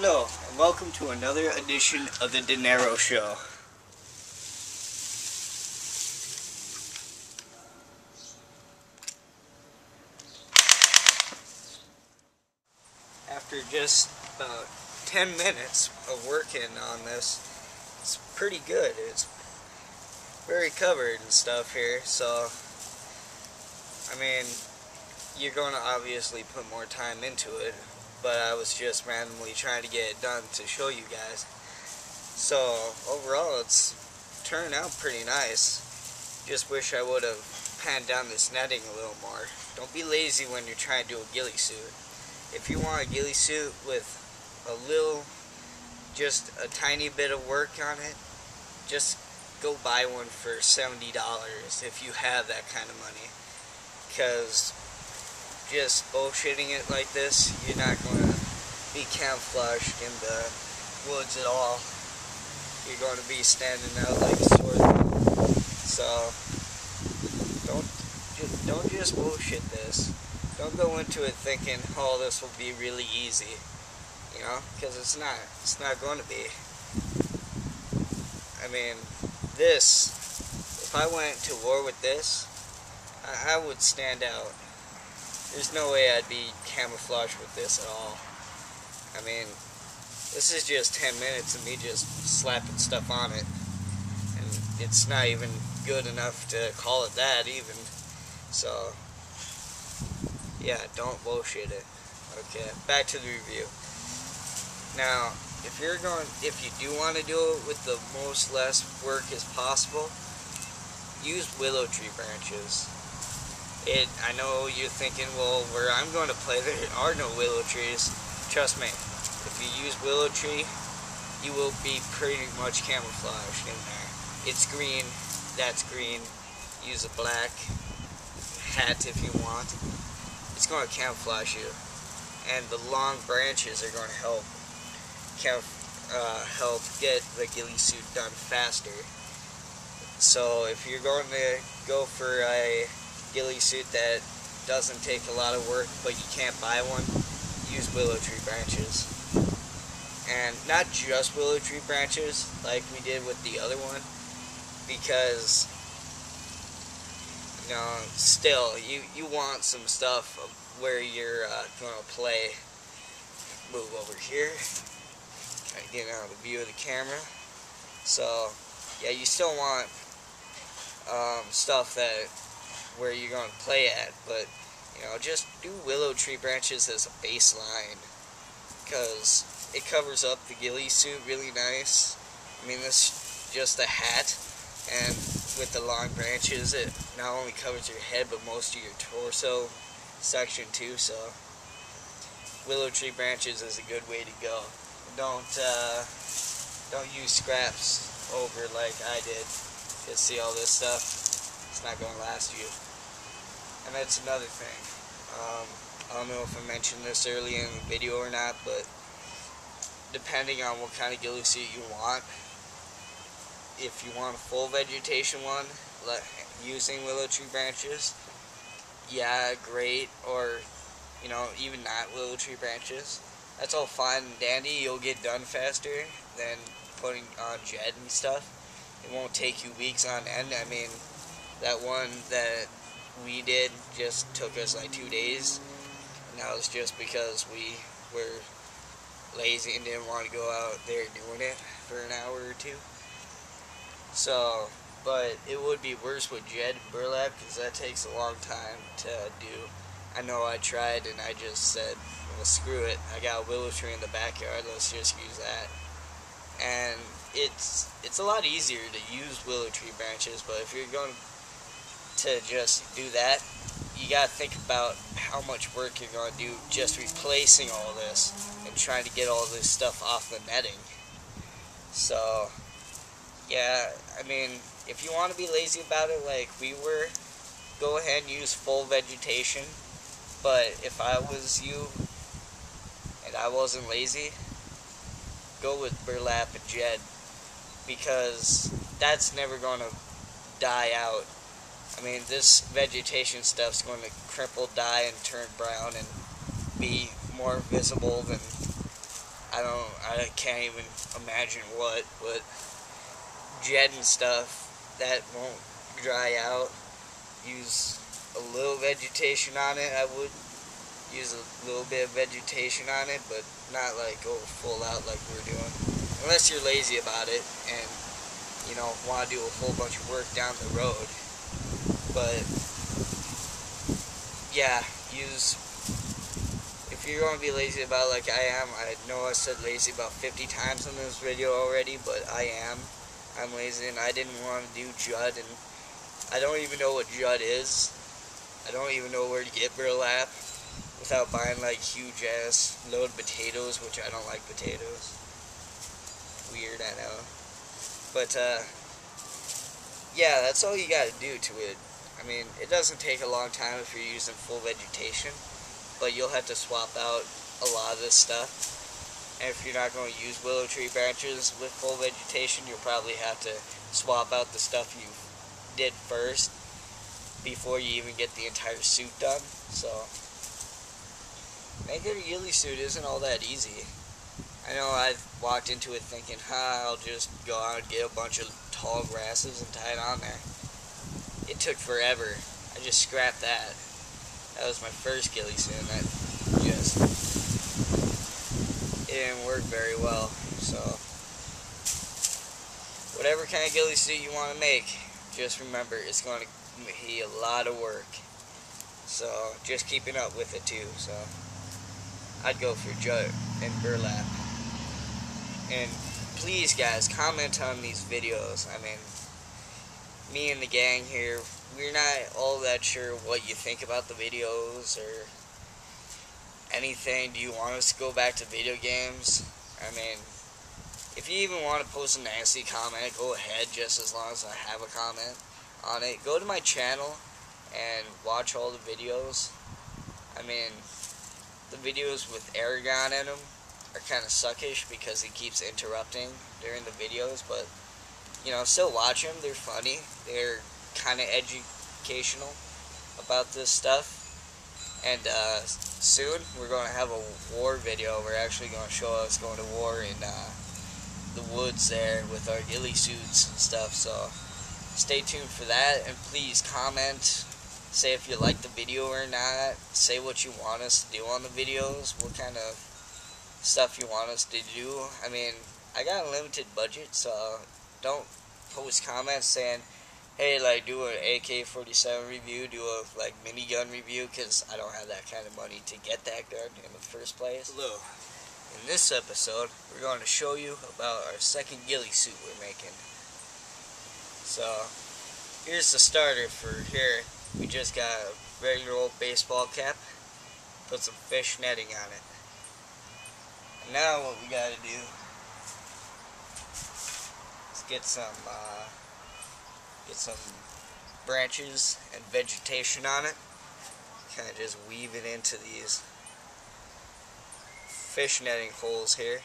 Hello, and welcome to another edition of the Dinero Show. After just about 10 minutes of working on this, it's pretty good. It's very covered and stuff here, so I mean, you're going to obviously put more time into it, but I was just randomly trying to get it done to show you guys. So overall, it's turned out pretty nice. Just wish I would have panned down this netting a little more. Don't be lazy when you're trying to do a ghillie suit. If you want a ghillie suit with a little, just a tiny bit of work on it, just go buy one for $70 if you have that kind of money. Because just bullshitting it like this, you're not going to be camouflaged in the woods at all. You're going to be standing out like a sore thumb. So don't just bullshit this. Don't go into it thinking, oh, this will be really easy, you know, because it's not. It's not going to be. I mean, this, if I went to war with this, I would stand out. There's no way I'd be camouflaged with this at all. I mean, this is just 10 minutes of me just slapping stuff on it. And it's not even good enough to call it that even. So, yeah, don't bullshit it. Okay, back to the review. Now, if you do want to do it with the most less work as possible, use willow tree branches. I know you're thinking, well, where I'm going to play, there are no willow trees. Trust me, if you use willow tree, you will be pretty much camouflaged in there. It's green, that's green. Use a black hat if you want. It's going to camouflage you. And the long branches are going to help get the ghillie suit done faster. So if you're going to go for a ghillie suit that doesn't take a lot of work, but you can't buy one, use willow tree branches. And not just willow tree branches like we did with the other one, because you know, still you want some stuff where you're going to play. Move over here, try to get out of the view of the camera. So yeah, you still want stuff that where you're going to play at, but you know, just do willow tree branches as a baseline, because it covers up the ghillie suit really nice. I mean, this is just a hat, and with the long branches, it not only covers your head but most of your torso section too. So willow tree branches is a good way to go. Don't use scraps over like I did. You see all this stuff, it's not going to last you. And that's another thing. I don't know if I mentioned this early in the video or not, but depending on what kind of ghillie suit you want, if you want a full vegetation one, using willow tree branches, yeah, great. Or, you know, even not willow tree branches, that's all fine and dandy. You'll get done faster than putting on Jed and stuff. It won't take you weeks on end. I mean, that one that we did just took us like 2 days, and that was just because we were lazy and didn't want to go out there doing it for an hour or two. So, but it would be worse with Jed and burlap, because that takes a long time to do. I know I tried and I just said, well, screw it, I got a willow tree in the backyard, let's just use that. And it's a lot easier to use willow tree branches, but if you're going to just do that, you got to think about how much work you're going to do just replacing all this and trying to get all this stuff off the netting. So yeah, I mean, if you want to be lazy about it like we were, go ahead and use full vegetation. But if I was you and I wasn't lazy, go with burlap and Jed, because that's never going to die out. I mean, this vegetation stuff's going to cripple, die, and turn brown and be more visible than I can't even imagine what, but jet and stuff that won't dry out. Use a little vegetation on it. I would use a little bit of vegetation on it, but not like go full out like we're doing. Unless you're lazy about it and, you know, want to do a whole bunch of work down the road. But yeah, if you're going to be lazy about it like I am, I know I said lazy about 50 times in this video already, but I'm lazy, and I didn't want to do Judd, and I don't even know what Judd is. I don't even know where to get burlap without buying like huge ass load potatoes, which I don't like potatoes. Weird, I know. But yeah, that's all you gotta do to it. I mean, it doesn't take a long time if you're using full vegetation, but you'll have to swap out a lot of this stuff. And if you're not going to use willow tree branches with full vegetation, you'll probably have to swap out the stuff you did first before you even get the entire suit done. So, making a ghillie suit isn't all that easy. I know I walked into it thinking, I'll just go out and get a bunch of tall grasses and tie it on there. It took forever. I just scrapped that. That was my first ghillie suit, and that just, it didn't work very well. So, whatever kind of ghillie suit you want to make, just remember it's going to be a lot of work. So, just keeping up with it too. So, I'd go for Judd and burlap. And please, guys, comment on these videos. I mean, me and the gang here, we're not all that sure what you think about the videos or anything. Do you want us to go back to video games? I mean, if you even want to post a nasty comment, go ahead, just as long as I have a comment on it. Go to my channel and watch all the videos. I mean, the videos with Aragon in them are kind of suckish because he keeps interrupting during the videos, but, you know, still watch them. They're funny. They're kind of educational about this stuff. And soon we're going to have a war video. We're actually going to show us going to war in the woods there with our ghillie suits and stuff. So stay tuned for that, and please comment. Say if you like the video or not. Say what you want us to do on the videos. What kind of stuff you want us to do. I mean, I got a limited budget, so don't post comments saying, hey, like, do an AK-47 review, do a, like, minigun review, because I don't have that kind of money to get that gun in the first place. Hello. In this episode, we're going to show you about our second ghillie suit we're making. So, here's the starter for here. We just got a regular old baseball cap, put some fish netting on it. And now what we gotta do is get some branches and vegetation on it. Kind of just weave it into these fish netting holes here.